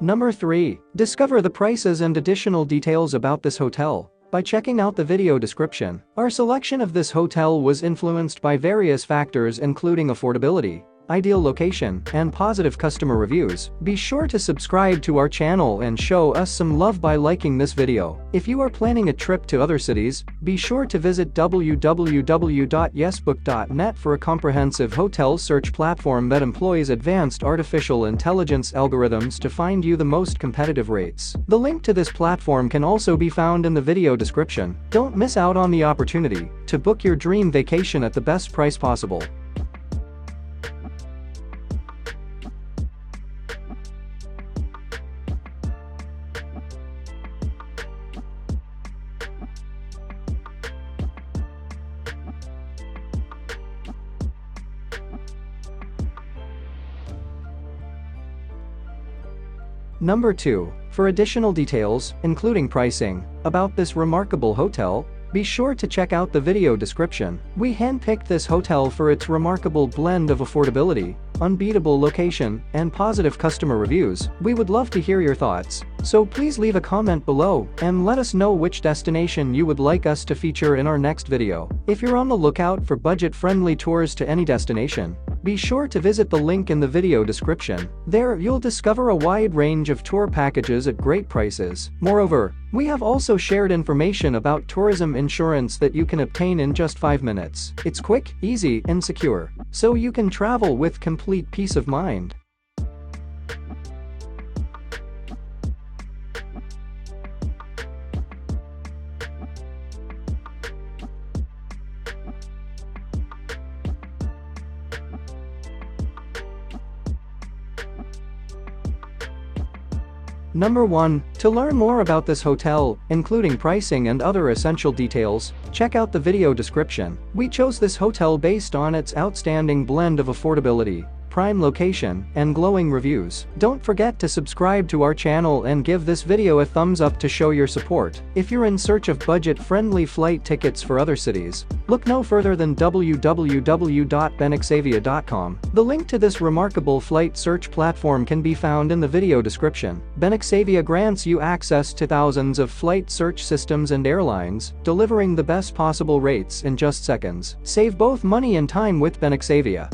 Number 3. Discover the prices and additional details about this hotel by checking out the video description. Our selection of this hotel was influenced by various factors including affordability, ideal location, and positive customer reviews. Be sure to subscribe to our channel and show us some love by liking this video. If you are planning a trip to other cities, be sure to visit www.yesbook.net for a comprehensive hotel search platform that employs advanced artificial intelligence algorithms to find you the most competitive rates. The link to this platform can also be found in the video description. Don't miss out on the opportunity to book your dream vacation at the best price possible. Number 2. For additional details, including pricing, about this remarkable hotel, be sure to check out the video description. We handpicked this hotel for its remarkable blend of affordability, unbeatable location, and positive customer reviews. We would love to hear your thoughts, so please leave a comment below and let us know which destination you would like us to feature in our next video. If you're on the lookout for budget-friendly tours to any destination, be sure to visit the link in the video description. There you'll discover a wide range of tour packages at great prices. Moreover, we have also shared information about tourism insurance that you can obtain in just 5 minutes. It's quick, easy, and secure, so you can travel with complete peace of mind. Number 1. To learn more about this hotel, including pricing and other essential details, check out the video description. We chose this hotel based on its outstanding blend of affordability, prime location, and glowing reviews. Don't forget to subscribe to our channel and give this video a thumbs up to show your support. If you're in search of budget-friendly flight tickets for other cities, look no further than www.benexavia.com. The link to this remarkable flight search platform can be found in the video description. Benexavia grants you access to thousands of flight search systems and airlines, delivering the best possible rates in just seconds. Save both money and time with Benexavia.